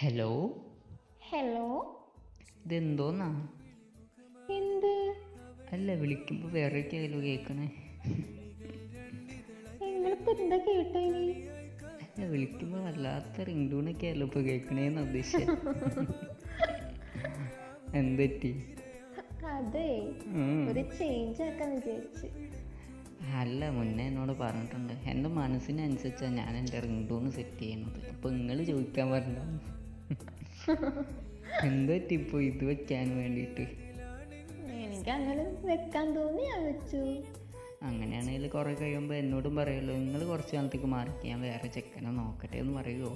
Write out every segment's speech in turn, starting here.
Hello. Hello. ഇതെന്തോന്നാ? എന്ത്? അല്ല, വിളിക്കുമ്പോൾ വേറെയൊക്കെ ആയാലോ കേൾക്കണേ. നിങ്ങളിപ്പോ എന്താ കേട്ടോ ഇനി? അല്ല, വിളിക്കുമ്പോൾ വല്ലാത്ത റിംഗ് ടൂണൊക്കെ ആയാലോ ഇപ്പോൾ കേൾക്കണേന്ന് ഉദ്ദേശിച്ചത്. എന്തെറ്റി? അതെ, ഒരു ചേഞ്ച് ആക്കാൻ വിചാരിച്ച്. അല്ല, മുന്നേ എന്നോട് പറഞ്ഞിട്ടുണ്ട് എൻ്റെ മനസ്സിനനുസരിച്ചാണ് ഞാൻ എൻ്റെ റിംഗ് ടൂൺ സെറ്റ് ചെയ്യുന്നത്. അപ്പോൾ നിങ്ങൾ ചോദിക്കാൻ പറഞ്ഞ എന്തെറ്റി ഇപ്പോൾ ഇത് വെക്കാൻ വേണ്ടിയിട്ട്? എനിക്ക് അങ്ങനെ വെക്കാൻ തോന്നി, ഞാൻ വെച്ചു. അങ്ങനെയാണെങ്കിൽ കുറേ കഴിയുമ്പോൾ എന്നോടും പറയുമല്ലോ, നിങ്ങൾ കുറച്ച് കാലത്തേക്ക് മാറിക്ക്, ഞാൻ വേറെ ചെക്കനെ നോക്കട്ടെ എന്ന് പറയുമോ?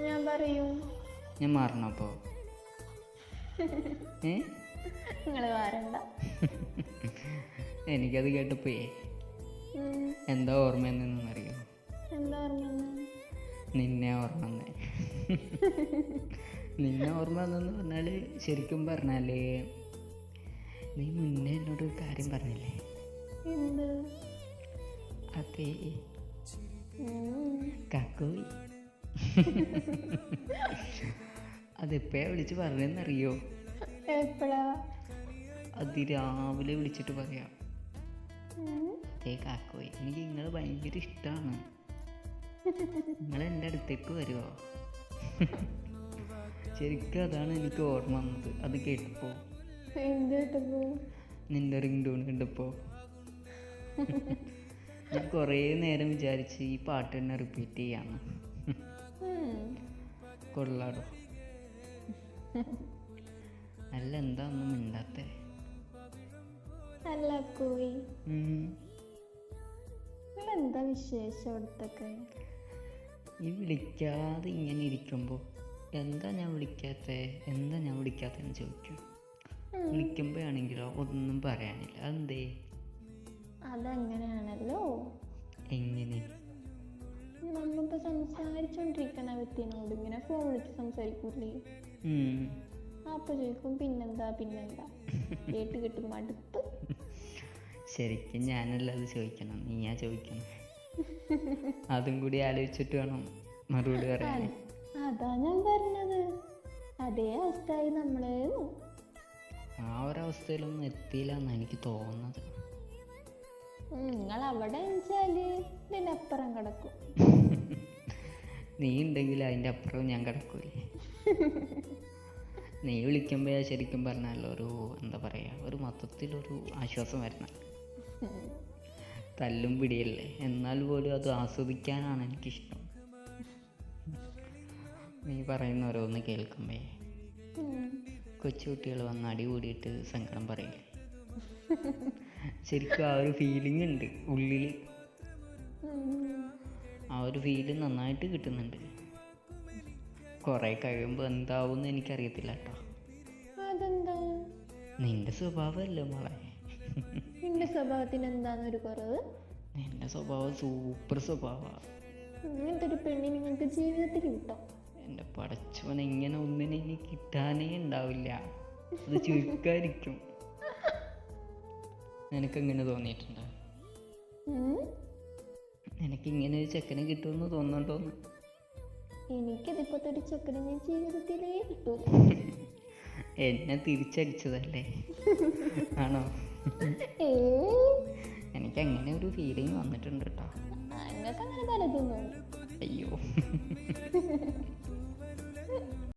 ഞാൻ പറയും. ഞാൻ മാറണപ്പോൾ നിങ്ങൾ മാറണ്ട. എനിക്കത് കേട്ടപ്പോഴേ എന്താ ഓർമ്മയെന്നറിയോ? എന്താ ഓർമ്മ? നിന്നെ ഓർമ്മ. നിന്നെ ഓർമ്മ എന്നു പറഞ്ഞാൽ ശരിക്കും പറഞ്ഞാൽ നീ മുന്നേ എന്നോട് കാര്യം പറഞ്ഞില്ലേ? എന്ത്? അതെ, കാക്കോയി. അതെപ്പോഴാ വിളിച്ച് പറഞ്ഞെന്നറിയോ? എപ്പോഴാ? അതിരാവിലെ വിളിച്ചിട്ട് പറയാം. അതേ കാക്കോയി, എനിക്ക് നിങ്ങൾ ഭയങ്കര ഇഷ്ടമാണ്, നിങ്ങൾ എൻ്റെ അടുത്തേക്ക് വരുമോ? ശരിക്കും അതാണ് എനിക്ക് ഓർമ്മ വന്നത് അത് കേട്ടപ്പോൾ. നിന്റെ റിംഗ് ടൂൺ കണ്ടപ്പോൾ ഞാൻ കുറേ നേരം വിചാരിച്ച് ഈ പാട്ട് തന്നെ റിപ്പീറ്റ് ചെയ്യാന്ന്. കൊള്ളാടോ. അല്ല, എന്താ ഒന്നും മിണ്ടാത്തെ? അല്ല കോയി, എന്താ വിശേഷം അവിടുത്തൊക്കെ? ഈ വിളിക്കാതെ ഇങ്ങനെ ഇരിക്കുമ്പോൾ എന്താ ഞാൻ വിളിക്കാത്തെന്ന് ചോദിക്കും. വിളിക്കുമ്പോഴാണെങ്കിലോ ഒന്നും പറയാനില്ല. അതെന്തേ? അതങ്ങനെയാണല്ലോ. എങ്ങനെ? നമ്മളിപ്പോൾ സംസാരിച്ചോണ്ടിരിക്കണ വ്യക്തിനോട് ഇങ്ങനെ ഫോൺ വിളിച്ച് സംസാരിക്കൂലേ? അപ്പൊ ചോദിക്കും പിന്നെന്താ കേട്ട് കിട്ടും മടുത്ത്. ശരിക്കും ഞാനല്ല അത് ചോദിക്കണം, നീയാ ചോദിക്കണം. അതും കൂടി ആലോചിച്ചിട്ട് വേണം മറുപടി പറയാൻ. അതാ ഞാൻ പറഞ്ഞത്, അതേ അവസ്ഥയായി നമ്മള്. ആ ഒരവസ്ഥയിലൊന്നും എത്തിയില്ല എന്നാ എനിക്ക് തോന്നുന്നത്. നിങ്ങൾ അവിടെ വെച്ചാല് ഇതിനപ്പുറം കിടക്കും. നീ ഉണ്ടെങ്കിൽ അതിൻ്റെ അപ്പുറം ഞാൻ കിടക്കൂലേ? നീ വിളിക്കുമ്പോൾ ശരിക്കും പറഞ്ഞാലോ എന്താ പറയുക, ഒരു മൊത്തത്തിലൊരു ആശ്വാസം വരണം. തല്ലും പിടിയല്ലേ, എന്നാൽ പോലും അത് ആസ്വദിക്കാനാണ് എനിക്കിഷ്ടം. നീ പറയുന്ന ഓരോന്ന് കേൾക്കുമ്പേ കൊച്ചുകുട്ടികൾ വന്ന് അടി കൂടിയിട്ട് സങ്കടം പറയില്ലേ, ശരിക്കും ആ ഒരു ഫീലിംഗ് ഉണ്ട് ഉള്ളിൽ. ആ ഒരു ഫീല് നന്നായിട്ട് കിട്ടുന്നുണ്ട്. കുറെ കഴിയുമ്പോൾ എന്താവുമെന്ന് എനിക്കറിയത്തില്ല കേട്ടോ. നിന്റെ സ്വഭാവമല്ലേ മോളെ? നിന്റെ സ്വഭാവത്തിന് എന്താന്നൊരു കുറവ്? നിന്റെ സ്വഭാവം സൂപ്പർ സ്വഭാവമാണ്. ഇങ്ങനത്തെ ഒരു പെണ്ണി നിങ്ങൾക്ക് ജീവിതത്തിൽ കിട്ടും. എൻ്റെ പടച്ചോൻ, ഇങ്ങനെ ഒന്നിനെ ഇനി കിട്ടാനേ ഉണ്ടാവില്ല, അത് ചുരുക്കായിരിക്കും. നിനക്കെങ്ങനെ തോന്നിയിട്ടുണ്ടോ? നിനക്കിങ്ങനെ ഒരു ചെക്കനെ കിട്ടുമെന്ന് തോന്നുന്നുണ്ടോന്ന്? എനിക്കിതിപ്പോഴത്തെ ഒരു ചെക്കനെ ഞാൻ ജീവിതത്തിലേ കിട്ടൂല. എന്നെ തിരിച്ചടിച്ചതല്ലേ ആണോ? എനിക്ക് അങ്ങനെ ഒരു ഫീലിംഗ് വന്നിട്ടുണ്ട് കേട്ടോ. അങ്ങനെ പലതും. അയ്യോ.